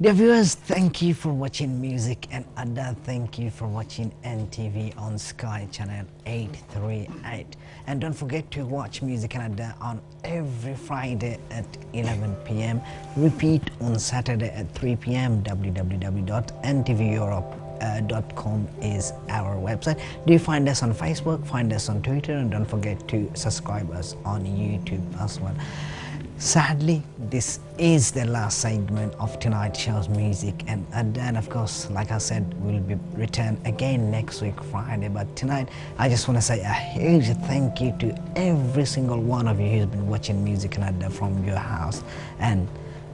Dear viewers, thank you for watching Music and Adda. Thank you for watching NTV on Sky Channel 838. And don't forget to watch Music and Adda on every Friday at 11 p.m. Repeat on Saturday at 3 p.m. www.ntveurope.com is our website. Do you find us on Facebook, find us on Twitter, and don't forget to subscribe us on YouTube as well. Sadly, this is the last segment of tonight's show's Music and Adda, and of course, like I said, we'll be return again next week Friday. But tonight I just want to say a huge thank you to every single one of you who's been watching Music and Adda from your house, and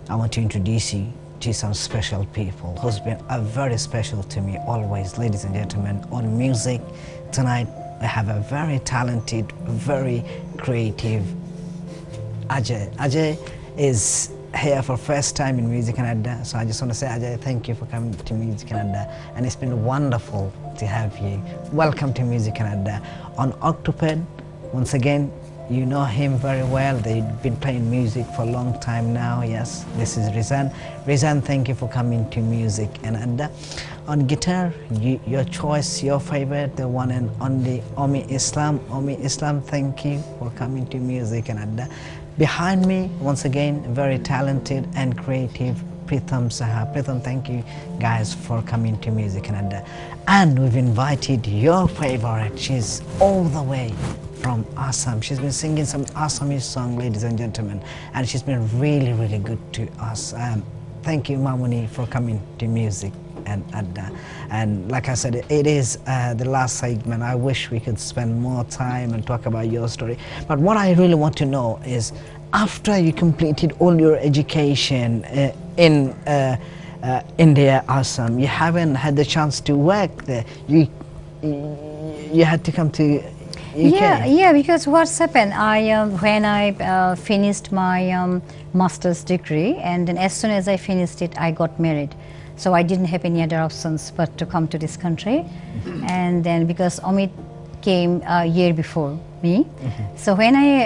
I want to introduce you to some special people who's been very special to me always. Ladies and gentlemen, on music tonight I have a very talented, very creative Ajay. Ajay is here for first time in Music and Adda, so I just want to say, Ajay, thank you for coming to Music and Adda, and it's been wonderful to have you. Welcome to Music and Adda. On Octoped, once again, you know him very well. They've been playing music for a long time now. Yes, this is Rizan. Rizan, thank you for coming to Music and Adda. On guitar, your choice, your favorite, the one and only Omi Islam. Omi Islam, thank you for coming to Music and Adda. Behind me, once again, very talented and creative Pritham Saha. Pritham, thank you guys for coming to Music and Adda. And we've invited your favorite. She's all the way from Assam. She's been singing some Assamese song, ladies and gentlemen, and she's been really, really good to us. Thank you, Mamoni, for coming to Music and Adda. And like I said, it is the last segment. I wish we could spend more time and talk about your story. But what I really want to know is, after you completed all your education in India, Assam, you haven't had the chance to work there. You had to come to UK. Yeah, because what's happened, when I finished my master's degree, and then as soon as I finished it, I got married. So I didn't have any other options but to come to this country. And then because Amit came a year before me, so when I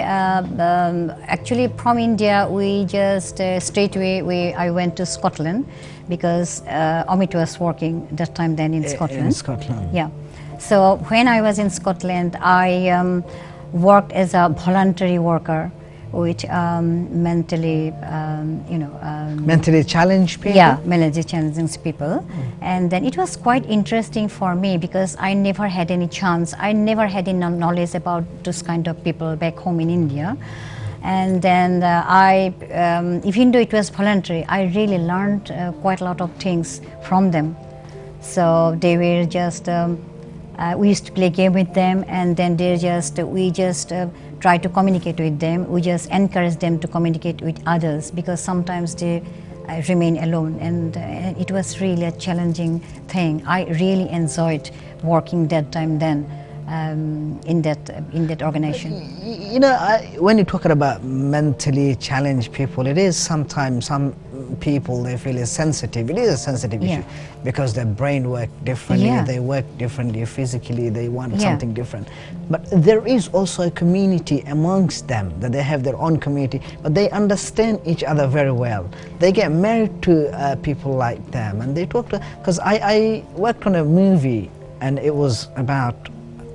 actually from India, we just straight away I went to Scotland, because Amit was working that time then in Scotland. In Scotland. Yeah. So when I was in Scotland, I worked as a voluntary worker with mentally, mentally challenged people? Yeah, mentally challenging people. And then it was quite interesting for me, because I never had any chance, I never had any knowledge about this kind of people back home in India. And then even though it was voluntary, I really learned quite a lot of things from them. So they were just, we used to play game with them, and then we just try to communicate with them. We just encourage them to communicate with others, because sometimes they remain alone, and it was really a challenging thing. I really enjoyed working that time then in that organization. You know, when you're talking about mentally challenged people, it is sometimes some people, they feel it's sensitive. It is a sensitive issue, because their brain work differently, they work differently physically, they want something different. But there is also a community amongst them, that they have their own community, but they understand each other very well. They get married to people like them, and they talk to, because I worked on a movie, and it was about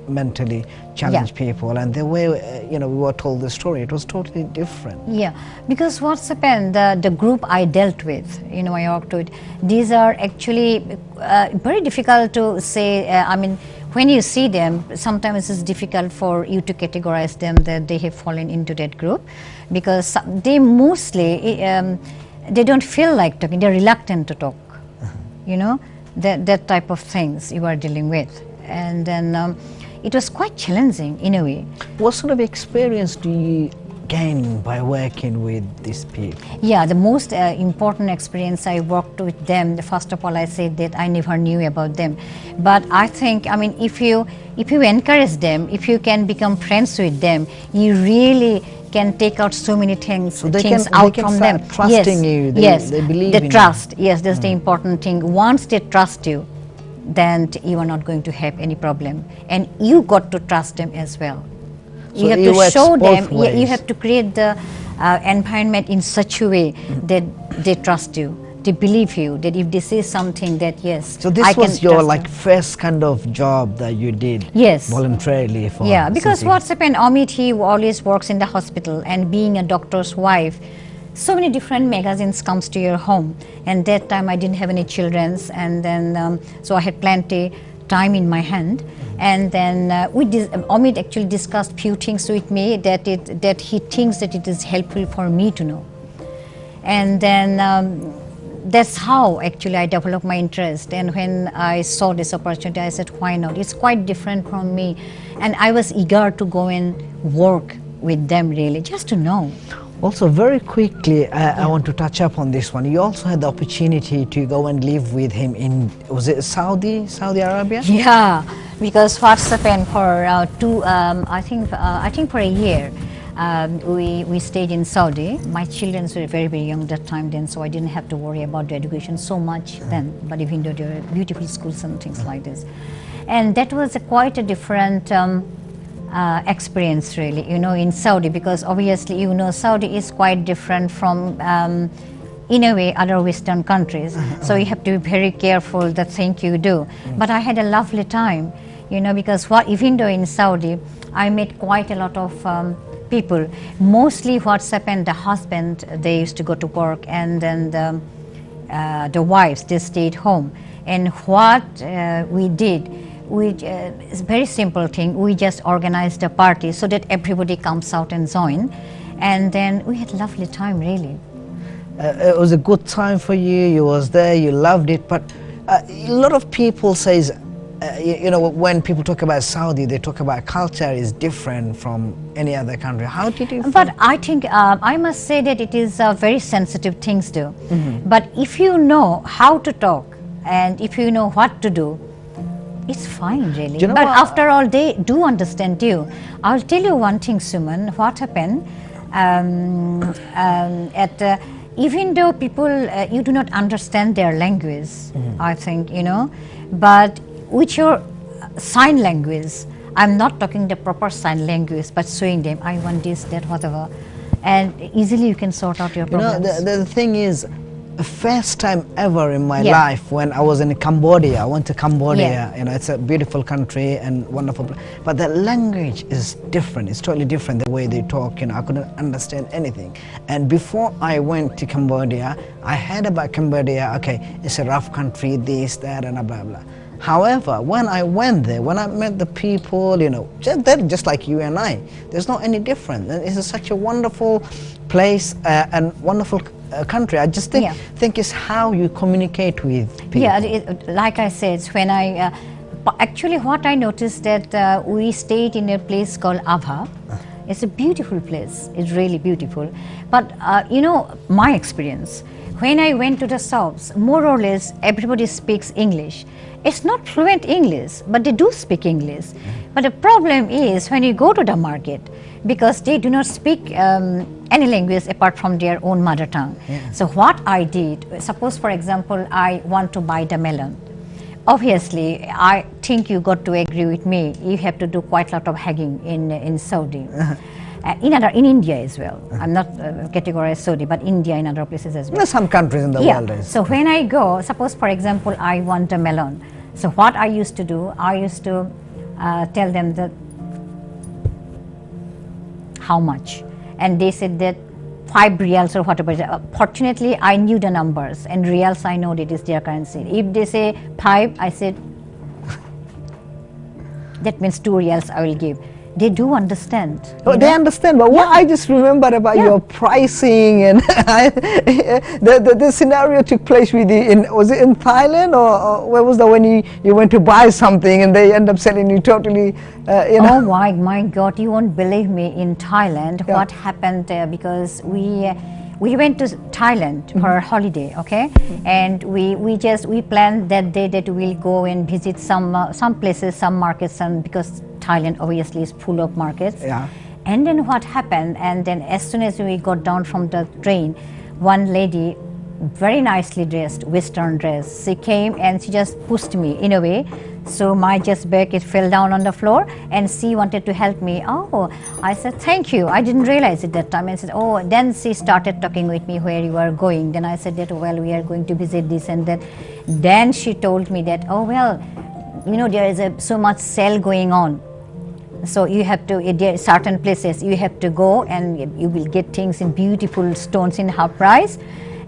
mentally challenged people, and the way we were told the story, it was totally different. Yeah, because what's happened, the group I dealt with, I worked with, these are actually very difficult to say. I mean, when you see them, sometimes it's difficult for you to categorize them that they have fallen into that group, because they mostly they don't feel like talking, they're reluctant to talk. That type of things you are dealing with. And then it was quite challenging in a way. What sort of experience do you gain by working with these people? Yeah, the most important experience, I worked with them. First of all, I said that I never knew about them. But I think, I mean, if you encourage them, if you can become friends with them, you really can take out so many things, so out from them. Trusting you. They believe in trust. Yes, that's the important thing. Once they trust you, then you are not going to have any problem, and you got to trust them as well. So you have to show them, you have to create the environment in such a way that they trust you, they believe you, that if they say something that yes, So this I can was your trust like them. first kind of job that you did Yes. voluntarily for. Yeah, because since you- what's happened, Amit, he always works in the hospital, and being a doctor's wife, so many different magazines comes to your home, and that time I didn't have any childrens, and then so I had plenty time in my hand, and then Amit actually discussed few things with me that he thinks that it is helpful for me to know, and then that's how actually I developed my interest. And when I saw this opportunity, I said, why not? It's quite different from me, and I was eager to go and work with them, really, just to know. Also, very quickly, I want to touch up on this one. You also had the opportunity to go and live with him in, was it Saudi Arabia? Yeah, because what's happened for I think for a year, we stayed in Saudi. My children were very, very young that time then, so I didn't have to worry about their education so much then, but even though there were beautiful schools and things like this. And that was quite a different experience, really, you know, in Saudi, because obviously, you know, Saudi is quite different from in a way other Western countries, so you have to be very careful the thing you do. But I had a lovely time, you know, because even though in Saudi I met quite a lot of people, mostly what's happened, the husband, they used to go to work, and then the wives, they stayed home. And what we did, it's a very simple thing. We just organized a party so that everybody comes out and join, and then we had a lovely time, really. It was a good time for you. You was there. You loved it. But a lot of people says, you know, when people talk about Saudi, they talk about culture is different from any other country. How did you? But I think I must say that it is very sensitive things too. But if you know how to talk and if you know what to do, it's fine, really. You know but what? after all, they do understand you. I'll tell you one thing, Shuman. What happened even though people, you do not understand their language, I think, you know, but with your sign language, I'm not talking the proper sign language, but showing them, I want this, that, whatever, and easily you can sort out your You know, problems. the thing is, the first time ever in my Yeah. life when I was in Cambodia, I went to Cambodia, Yeah. you know, it's a beautiful country and wonderful, but the language is different, it's totally different, the way they talk, you know, I couldn't understand anything. And before I went to Cambodia, I heard about Cambodia, okay, it's a rough country, this, that, and blah, blah. However, when I went there, when I met the people, you know, they're just like you and I, there's not any difference. And it's such a wonderful place and wonderful country. I just think it's how you communicate with people. Yeah, like I said, when I actually what I noticed that we stayed in a place called Adda. It's a beautiful place. It's really beautiful. But you know, my experience, when I went to the shops, more or less everybody speaks English. It's not fluent English, but they do speak English. But the problem is when you go to the market, because they do not speak any language apart from their own mother tongue. So what I did, suppose for example, I want to buy the melon. Obviously, I think you got to agree with me, you have to do quite a lot of haggling in Saudi. In India as well. I'm not categorized Saudi, but India and other places as well. There's some countries in the world. Is. So when I go, suppose for example, I want a melon. So what I used to do, I used to tell them that how much, and they said that 5 reals or whatever. Fortunately, I knew the numbers, and reals I know that is their currency. If they say 5, I said that means 2 reals I will give. They do understand. Oh, they understand, but what I just remember about your pricing and the scenario took place with you was it in Thailand or where was that when you went to buy something and they end up selling you totally, you know? Oh my God, you won't believe me, in Thailand, what happened there, because we went to Thailand for a holiday, okay? And we planned that day that we'll go and visit some places, some markets, and because Thailand obviously is full of markets. Yeah. And then what happened, and then as soon as we got down from the train, one lady very nicely dressed, Western dress. She came and she just pushed me in a way. So my just back, it fell down on the floor, and she wanted to help me. Oh, I said, thank you. I didn't realize it that time. I said, oh, then she started talking with me where you are going. Then I said that, well, we are going to visit this and that. Then she told me that, oh, well, you know, there is so much sale going on. So you have to, there are certain places you have to go and you will get things in beautiful stones in half price.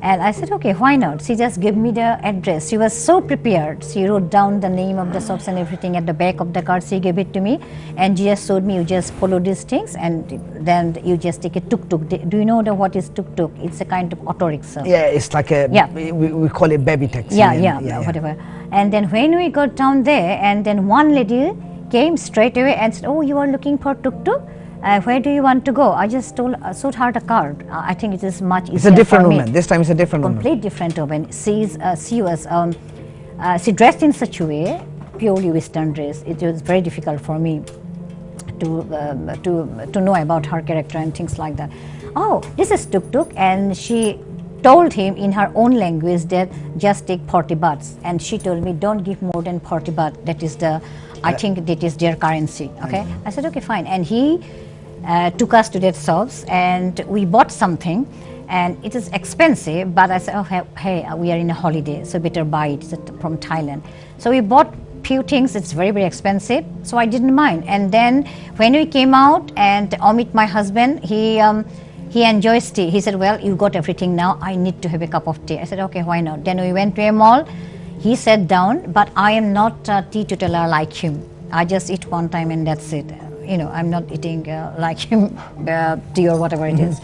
And I said, okay, why not? She just gave me the address. She was so prepared. She wrote down the name of the shops and everything at the back of the card. She gave it to me and she just showed me, you just follow these things and then you just take a tuk-tuk. Do you know what is tuk-tuk? It's a kind of auto rickshaw. Yeah, it's like a, we call it baby taxi. Yeah, whatever. And then when we got down there, and then one lady came straight away and said, oh, you are looking for tuk-tuk? Where do you want to go? I just showed her the card. I think it is much easier. It's a different woman. This time it's a different woman. Complete different woman. She dressed in such a way, purely Western dress. It was very difficult for me to know about her character and things like that. Oh, this is tuk-tuk, and she told him in her own language that just take 40 bahts, and she told me don't give more than 40 baht. That is the, I think that is their currency. Okay, I said okay, fine, and he took us to that shops and we bought something, and it is expensive, but I said, oh, hey, we are in a holiday, so better buy it. It's from Thailand. So we bought few things. It's very, very expensive, so I didn't mind. And then when we came out, and Amit, my husband, he enjoys tea. He said, well, you got everything now, I need to have a cup of tea. I said, okay, why not? Then we went to a mall. He sat down, but I am not a teetotaler like him. I just eat one time and that's it. You know, I'm not eating like him, tea or whatever it is.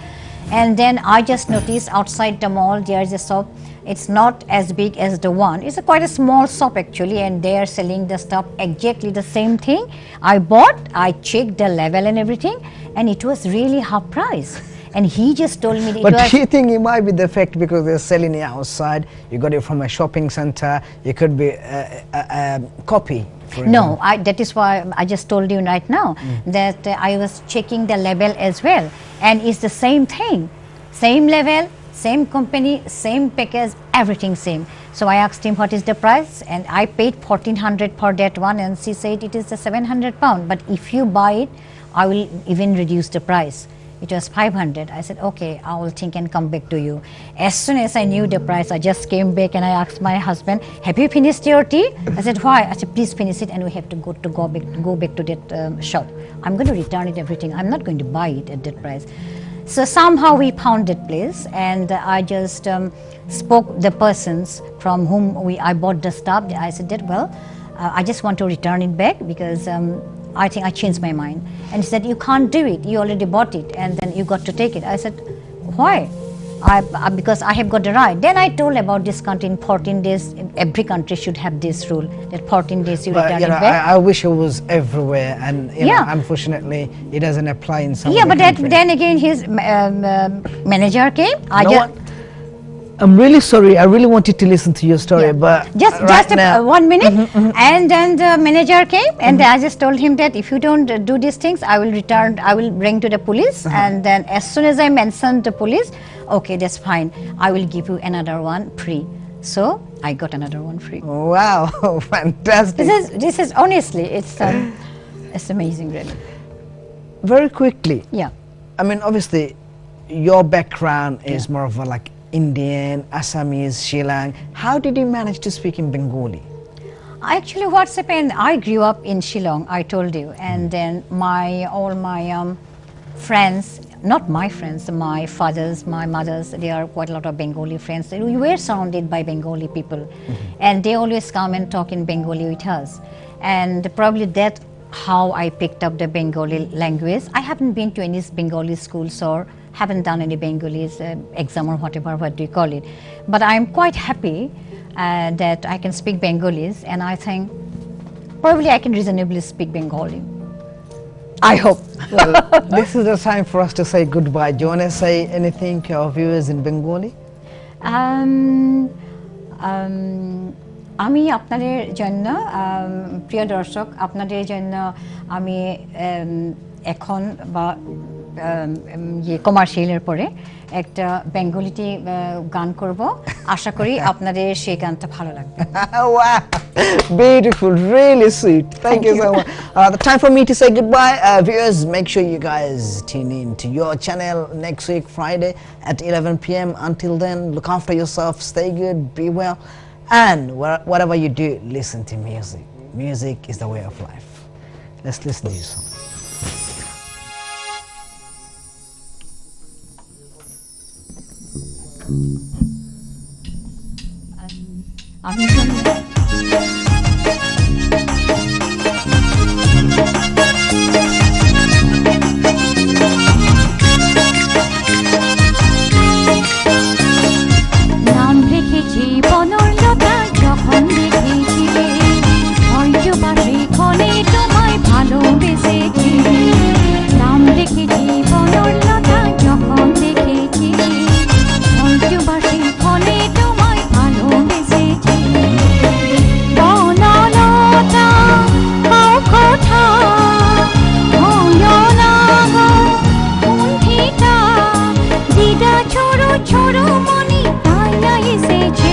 And then I just noticed outside the mall there is a shop. It's not as big as the one. It's quite a small shop actually, and they are selling the stuff exactly the same thing. I bought, I checked the level and everything, and it was really half price. And he just told me that but do you think it might be the fact because they're selling it outside, you got it from a shopping center, it could be a copy? No, that is why I just told you right now that I was checking the label as well, and it's the same thing, same level, same company, same package, everything same. So I asked him what is the price, and I paid 1400 for that one, and she said it is the 700 pound, but if you buy it, I will even reduce the price. It was 500. I said, okay, I will think and come back to you. As soon as I knew the price, I just came back and I asked my husband, have you finished your tea? I said, why? I said, please finish it, and we have to go back to that shop. I'm going to return it everything. I'm not going to buy it at that price. So somehow we found that place, and I just spoke the persons from whom I bought the stuff. I said that, well, I just want to return it back because I think I changed my mind. And he said, you can't do it, you already bought it and then you got to take it. I said, why? Because I have got the right. Then I told about this country in 14 days, every country should have this rule, that 14 days you return it back. I wish it was everywhere, and you know, unfortunately it doesn't apply in some then again his manager came. I'm really sorry. I really wanted to listen to your story, but just 1 minute. And then the manager came, and I just told him that if you don't do these things, I will return. I will bring to the police. And then as soon as I mentioned the police, okay, that's fine. I will give you another one free. So I got another one free. Wow, fantastic! This is honestly, it's amazing, really. Very quickly. Yeah. I mean, obviously, your background is more of a like Indian, Assamese, Shillong. How did you manage to speak in Bengali? Actually, what's happened, I grew up in Shillong, I told you, and then all my friends, not my friends, my fathers, my mothers, they are quite a lot of Bengali friends. We were surrounded by Bengali people, and they always come and talk in Bengali with us. And probably that how I picked up the Bengali language. I haven't been to any Bengali schools or haven't done any Bengali exam or whatever, what do you call it. But I'm quite happy that I can speak Bengalis, and I think probably I can reasonably speak Bengali. I hope. Well, this is the time for us to say goodbye. Do you want to say anything to our viewers in Bengali? আমি আপনাদের জন্য প্রিয় দর্শক আপনাদের জন্য আমি এখন বা কমার্শিয়ালের পরে একটা বেঙ্গলিতে গান করব আশা করি আপনাদের সেই গানটা ভালো লাগবে Wow, beautiful, really sweet. Thank you so much. The time for me to say goodbye. Viewers, make sure you guys tune in to your channel next week, Friday at 11 p.m. Until then, look after yourself, stay good, be well, and whatever you do, listen to music. Music is the way of life. Let's listen to this song. আমি নাম রেখেছি বনলতা যখন দেখেছি হয়তো বাসে ক্ষণে তোমায় ভালোবেসেছি নাম রেখেছি বনলতা যখন দেখেছি হয়তো বাসে ক্ষণে তোমায় ভালোবেসেছি বনলতা পাও কথা হয় না গো কুণ্ঠিতা দিদা ছোড়ো ছোড়ো মনি তাই না এসেছে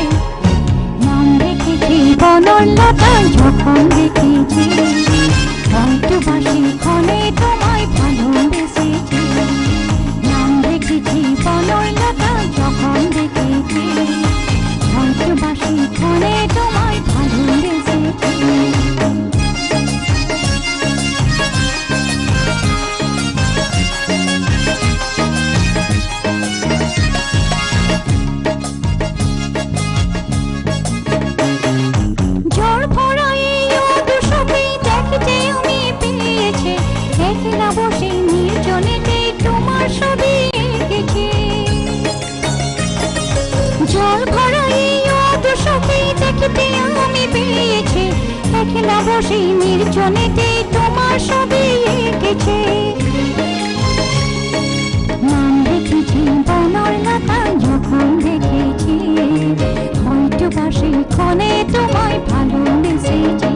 নাম রেখেছি বনলতা যখন দেখেছি হয়তো বাসি ক্ষণে তোমায় ভালোবেসেছি নাম রেখেছি বনলতা যখন দেখেছি হয়তো বাসি ক্ষণে তোমায় ভালোবেসেছি ঝড় ভরাই দুশোকে দেখতে আমি পেয়েছে একলা বসে নির্জনেতে তোমার ছবি এঁকেছে ঝড় ভরাই দুশোকে দেখতে আমি পেয়েছে একলা বসে নির্জনেতে তোমার ছবি এঁকেছে নাম রেখেছি বনলতা যখন দেখেছি হয়তো বাসে ক্ষণে তোমায় ভালোবেসেছি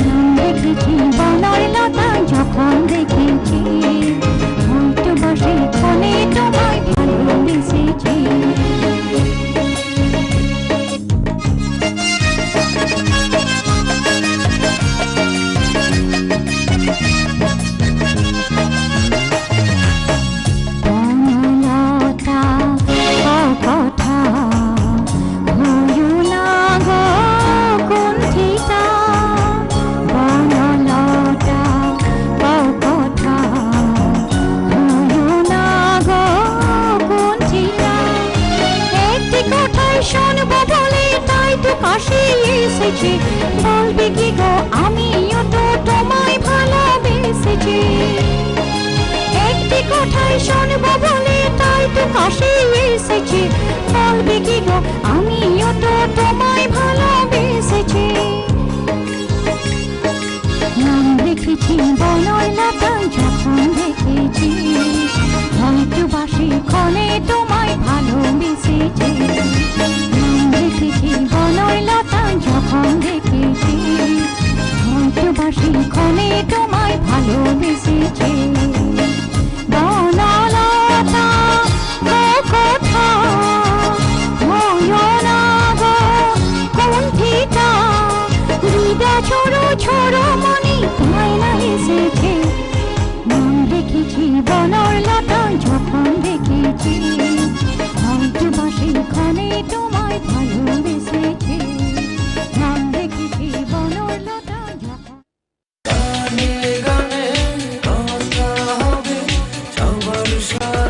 নাম রেখেছি বনলতা যখন দেখেছি হয়তো বাসে ক্ষণে তোমায় ভালোবেসেছি বনলতা কথা হয় না গো কুণ্ঠিতা বনলতা কথা হয় না গো কুণ্ঠিতা একটি কথাই শুনবো বলে তাই তো কাছে এসেছি বলবে কি গো আমিও তো তোমায় ভালোবেসেছি একটি কথাই শুনবো বলে তাই তো কাছে এসেছি বলবে কি গো আমিও তো তোমায় ভালোবেসেছি নাম রেখেছি বনলতা যখন দেখেছি হয়তো বাসি ক্ষণে তোমায় ভালোবেসেছি নাম রেখেছি বনলতা যখন দেখেছি হয়তো বাসি ক্ষণে তোমায় ভালোবেসেছি বনলতা কথা হয় না গো কুণ্ঠিতা দিদা ছোড়ো ছোড়ো মনি তাই না এসেছে নাম রেখেছি বনলতা যখন দেখেছি হয়তো বাসি ক্ষণে তোমায় ভালোবেসেছি নাম রেখেছি বনলতা যখন গানে গানে কথা হবে সবার সাথে